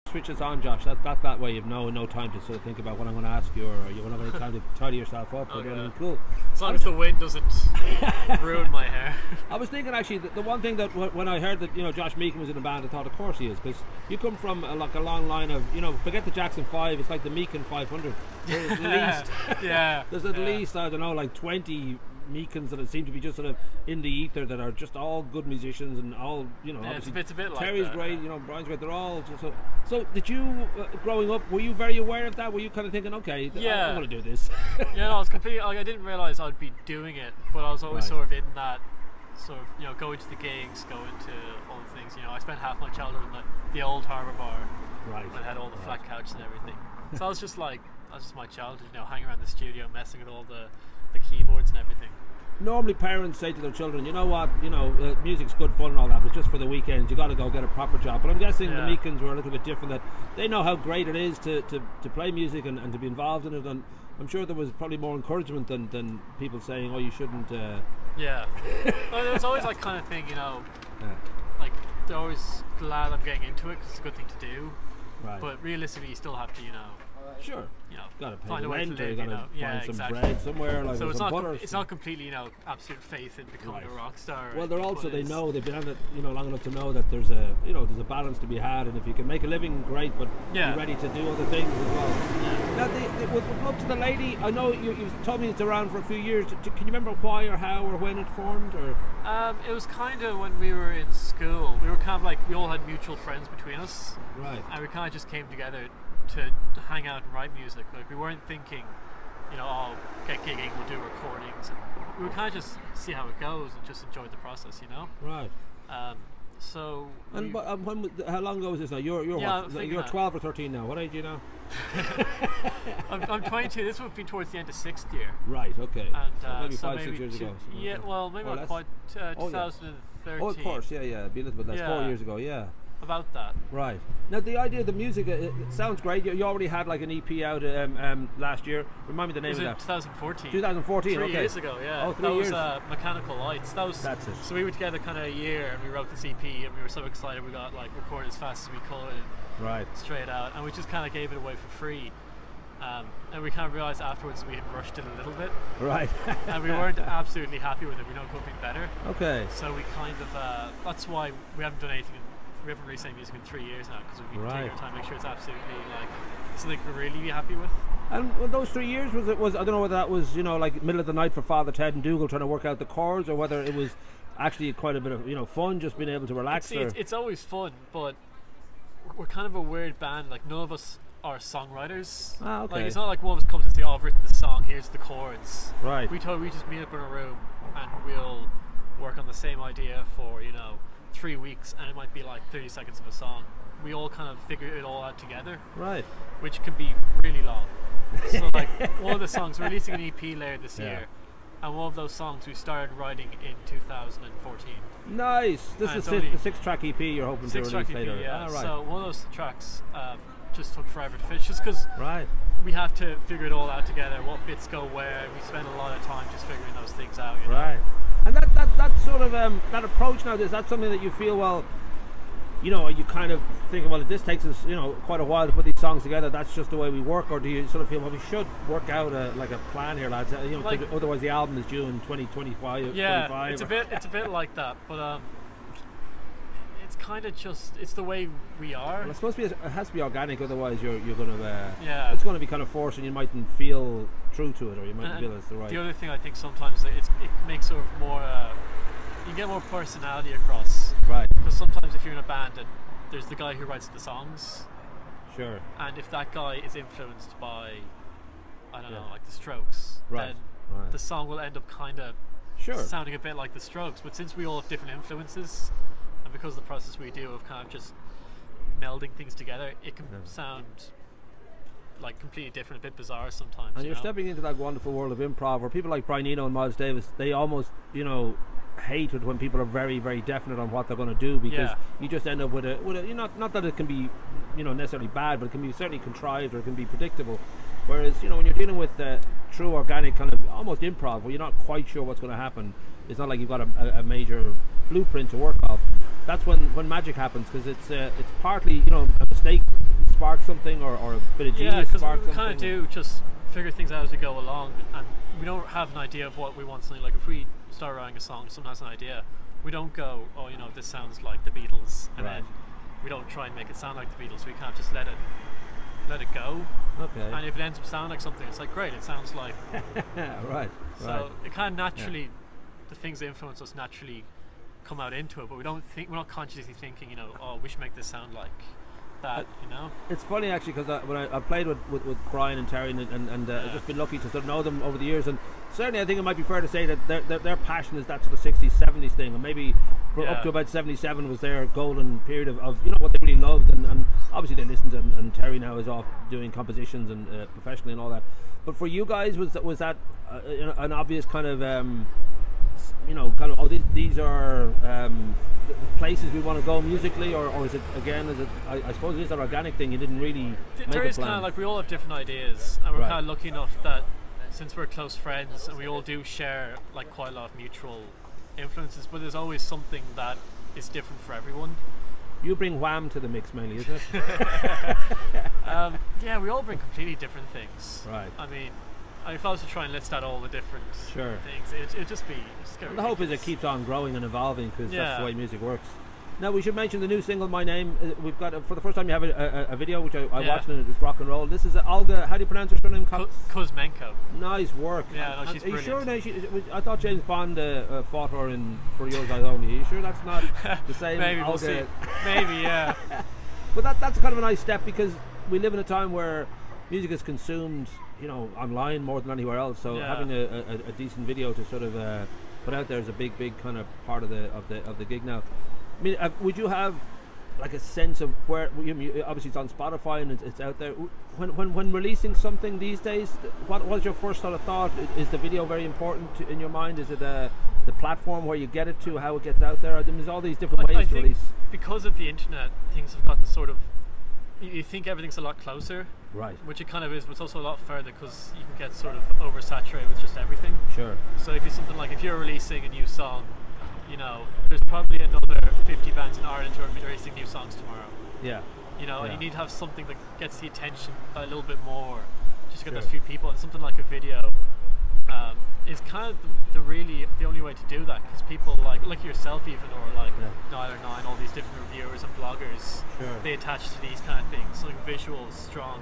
switch this on, Josh. That way you've no time to sort of think about what I'm going to ask you, or you're not going to have time to tidy yourself up. Okay. Cool. As long as the wind doesn't ruin my hair. I was thinking actually the one thing that when I heard that Josh Meakin was in a band, I thought of course he is, because you come from like a long line of forget the Jackson 5, it's like the Meakin 500. There's at least there's at least I don't know like 20 Meakins that seem to be just sort of in the ether that are just all good musicians and all obviously it's a bit like Terry's that, great, Brian's great, they're all just so did you growing up, were you very aware of that? Were you kind of thinking, okay, I'm going to do this? No, I was completely I didn't realise I'd be doing it, but I was always sort of in that sort of going to the gigs, going to all the things. I spent half my childhood in the old Harbour Bar, right, when it had all the flat couches and everything. So I was just like, that's just my childhood, hanging around the studio, messing with all the keyboards and everything. Normally parents say to their children, you know what, music's good fun and all that, but just for the weekends you got to go get a proper job. But I'm guessing the Meakins were a little bit different, that they know how great it is to play music and to be involved in it, and I'm sure there was probably more encouragement than people saying, oh, you shouldn't. Well, there was always like kind of thing, like they're always glad I'm getting into it because it's a good thing to do, right. But realistically you still have to, sure, got to pay the rent, you got to find some bread somewhere, like so butter. It's not completely, absolute faith in becoming a rock star. Well, they're also, they've been on it, long enough to know that there's a, there's a balance to be had, and if you can make a living, great, but be ready to do other things as well. Now, with up to the lady, I know you told me it's around for a few years. Can you remember why or how or when it formed, or? It was kind of when we were in school. We were kind of like, we all had mutual friends between us, right? And we kind of just came together to hang out and write music. Like, we weren't thinking, oh, get gigging, we'll do recordings, and we would kind of just see how it goes and just enjoy the process, Right. So. And how long ago was this now? You're 12 or 13 now. What age are you now? I'm 22. This would be towards the end of 6th year. Right. Okay. And so maybe 5-6 years ago. Yeah. Well, maybe not quite. 2013. Oh, of course. Yeah. It'd be a little bit less. 4 years ago. Yeah. About that. Right. Now the idea of the music, it sounds great. You already had like an EP out last year. Remind me the name of that. 2014. 2014. 3 years ago. Yeah. Oh, 3 years. That was Mechanical Lights. That's it. So we were together kind of a year, and we wrote this EP, and we were so excited we got like recorded as fast as we could. Right. Straight out, and we just kind of gave it away for free. And we kind of realised afterwards we had rushed it a little bit. Right. And we weren't absolutely happy with it. We don't go anything better. Okay. So we kind of, that's why we haven't done anything. We haven't released any music in 3 years now, because we've been taking our time to make sure it's absolutely like something we can really be happy with. And those 3 years, was I don't know whether that was like middle of the night for Father Ted and Dougal trying to work out the chords, or whether it was actually quite a bit of fun, just being able to relax. It's always fun, but we're kind of a weird band. Like, none of us are songwriters. Ah, okay. Like, it's not like one of us comes and say, oh, I've written the song, here's the chords. Right. We just meet up in a room and we'll work on the same idea for 3 weeks, and it might be like 30 seconds of a song. We all kind of figure it all out together, right? Which can be really long. So like, one of the songs, we're releasing an EP later this year, and one of those songs we started writing in 2014. Nice. This is the 6-track EP you're hoping to release later. Yeah. Right. So one of those tracks just took forever to finish, just because we have to figure it all out together. What bits go where? We spend a lot of time just figuring those things out. Right. And that sort of that approach now, is that something that you feel, well, you kind of thinking, well, if this takes us quite a while to put these songs together, that's just the way we work, or do you sort of feel, well, we should work out a plan here, lads, like, otherwise the album is due in 2025. Yeah, it's a bit like that, but it's kind of just, it's the way we are. Well, it's supposed to be, it has to be organic, otherwise you're going to it's going to be kind of forced, and you mightn't feel true to it, or you mightn't feel it's the right. The other thing I think sometimes it makes sort of more you get more personality across, right? Because sometimes if you're in a band and there's the guy who writes the songs, sure, and if that guy is influenced by, I don't know, like the Strokes, then the song will end up kind of sounding a bit like the Strokes. But since we all have different influences, and because of the process we do of kind of just melding things together, it can sound like completely different, a bit bizarre sometimes. And you're stepping into that wonderful world of improv, where people like Brian Eno and Miles Davis, they almost hate it when people are very, very definite on what they're going to do, because you just end up with a not that it can be necessarily bad, but it can be certainly contrived, or it can be predictable. Whereas when you're dealing with true organic kind of almost improv, where you're not quite sure what's going to happen, it's not like you've got a major blueprint to work off. That's when magic happens, because it's partly a mistake spark something, or a bit of genius spark something? Yeah, because we kind of do just figure things out as we go along, and we don't have an idea of what we want something like. If we start writing a song, sometimes an idea, we don't go, oh, you know, this sounds like the Beatles, and then we don't try and make it sound like the Beatles. We kind of just let it go. Okay. And if it ends up sounding like something, it's like, great, it sounds like. Right. So it kind of naturally, the things that influence us naturally come out into it, but we're not consciously thinking, you know, oh, we should make this sound like that, you know. It's funny actually, because when I've played with Brian and Terry, and I've just been lucky to sort of know them over the years, and certainly I think it might be fair to say that their passion is that sort of 60s, 70s thing, and maybe for up to about 77 was their golden period of you know, what they really loved, and obviously they listened, and Terry now is off doing compositions and professionally and all that. But for you guys, was that an obvious kind of you know, kind of, oh, these are the places we want to go musically, or is it, again, I suppose it is an organic thing, you didn't really there is kind of like, we all have different ideas, and we're kind of lucky enough that since we're close friends and we all do share like quite a lot of mutual influences, but there's always something that is different for everyone. You bring Wham to the mix mainly, isn't it? Yeah, we all bring completely different things. Right. I mean, if I was to try and list out all the different things, it'd just be well, the hope is it keeps on growing and evolving, because that's the way music works. Now we should mention the new single, My Name. We've got for the first time you have a video which I watched, and it's rock and roll. This is Olga. How do you pronounce her surname? Kuzmenko. Nice work. Yeah, no, she's brilliant. Are you sure? I thought James Bond fought her in For Yours Eyes Only. Are you sure that's not the same? Maybe Olga? we'll see. Maybe, yeah. But that's kind of a nice step, because we live in a time where music is consumed, you know, online more than anywhere else. So having a decent video to sort of put out there is a big kind of part of the gig now. I mean, would you have like a sense of where? Obviously, it's on Spotify and it's out there. When releasing something these days, what was your first sort of thought? Is the video very important in your mind? Is it the platform where you get it to, how it gets out there? I mean, there's all these different ways to release. Because of the internet, things have gotten sort of. You think everything's a lot closer, right? Which it kind of is, but it's also a lot further, because you can get sort of oversaturated with just everything. Sure. So if you're something like, if you're releasing a new song, you know, there's probably another 50 bands in Ireland who are releasing new songs tomorrow. Yeah. You know, and you need to have something that gets the attention a little bit more, just to get those few people. And something like a video is kind of the only way to do that, because people like yourself even, or like Nile or Nine, all these different reviewers and bloggers, they attach to these kind of things, something visuals, strong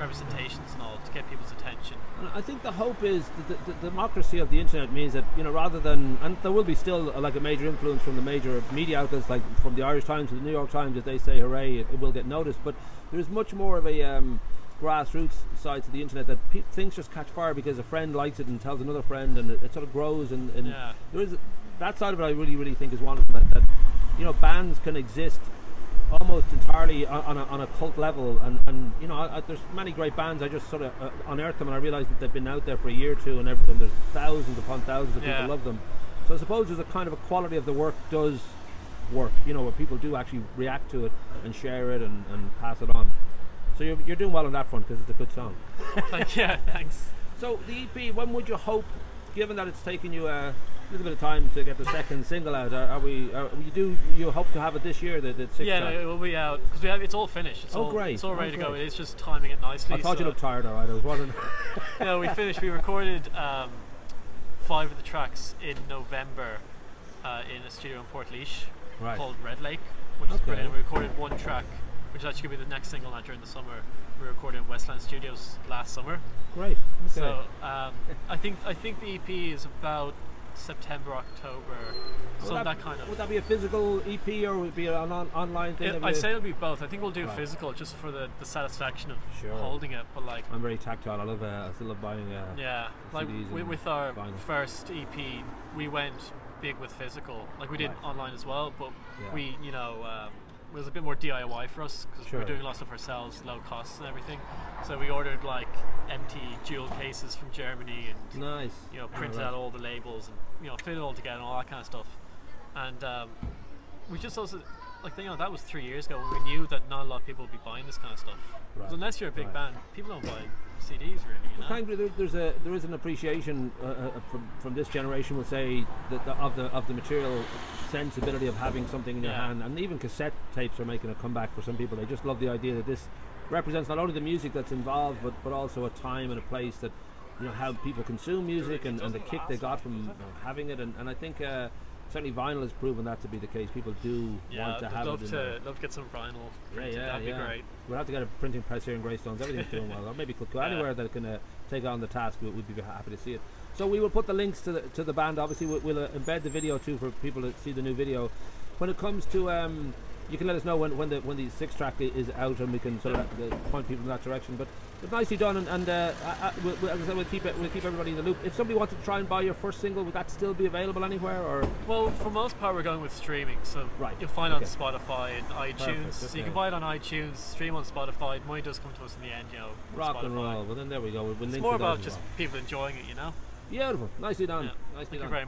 representations and all, to get people's attention. And I think the hope is that the democracy of the internet means that, you know, rather than, and there will be still like a major influence from the major media outlets, like from the Irish Times to the New York Times, if they say hooray, it will get noticed, but there's much more of a grassroots side to the internet, that things just catch fire because a friend likes it and tells another friend, and it sort of grows, and there is that side of it. I really think is wonderful, that you know, bands can exist almost entirely on a cult level, and you know, there's many great bands. I just sort of unearthed them, and I realized that they've been out there for a year or two, and there's thousands upon thousands of people love them. So I suppose there's a kind of a quality of the work does work, you know, where people do actually react to it and share it and pass it on. So you're doing well on that front, because it's a good song. Yeah, thanks. So the EP, when would you hope, given that it's taken you a little bit of time to get the second single out, you hope to have it this year, the sixth track? No, it will be out, because it's all finished. It's all great. It's all ready to go. It's just timing it nicely. I thought you looked tired, alright. I was wondering. No, we finished. We recorded 5 of the tracks in November in a studio in Portlaoise called Red Lake, which is brilliant. We recorded 1 track, which is actually going to be the next single now during the summer. We recorded in Westland Studios last summer. Great. Okay. So I think the EP is about September, October, that kind of. Would that be a physical EP, or would it be an online thing? I'd say it'll be both. I think we'll do physical, just for the satisfaction of holding it. But like, I'm very tactile. I still love buying. Like CDs with our first EP, we went big with physical. Like we did online as well, but we, you know. It was a bit more DIY for us, because we were doing a lot of stuff ourselves, low costs and everything. So we ordered like empty jewel cases from Germany, and you know, printed out all the labels, and you know, fit it all together and all that kind of stuff. And we just also, like, you know, that was 3 years ago. We knew that not a lot of people would be buying this kind of stuff. Right. Unless you're a big band, people don't buy CDs really. You know? Thankfully, there is an appreciation from this generation, would say, of the material sensibility of having something in your hand, and even cassette tapes are making a comeback for some people. They just love the idea that this represents not only the music that's involved, but also a time and a place that, you know, how people consume music and the kick they got from having it. And I think certainly vinyl has proven that to be the case. People do want to have it. Love to get some vinyl printed. That'd be great. We'll have to get a printing press here in Greystones. Everything's doing well. Or maybe Kilcoole, anywhere that can take on the task, we'd be happy to see it. So we will put the links to the band. Obviously, we'll embed the video too for people to see the new video. When it comes to you can let us know when the 6-track is out, and we can sort of point people in that direction. But nicely done, and we'll keep everybody in the loop. If somebody wanted to try and buy your first single, would that still be available anywhere? Or well, for most part, we're going with streaming. So you'll find it on Spotify and iTunes. So you can buy it on iTunes, stream on Spotify. Money does come to us in the end, you know. Rock Spotify. and roll. Well, then there we go. It's more about just people enjoying it, you know. Beautiful, nicely done. Thank you very much.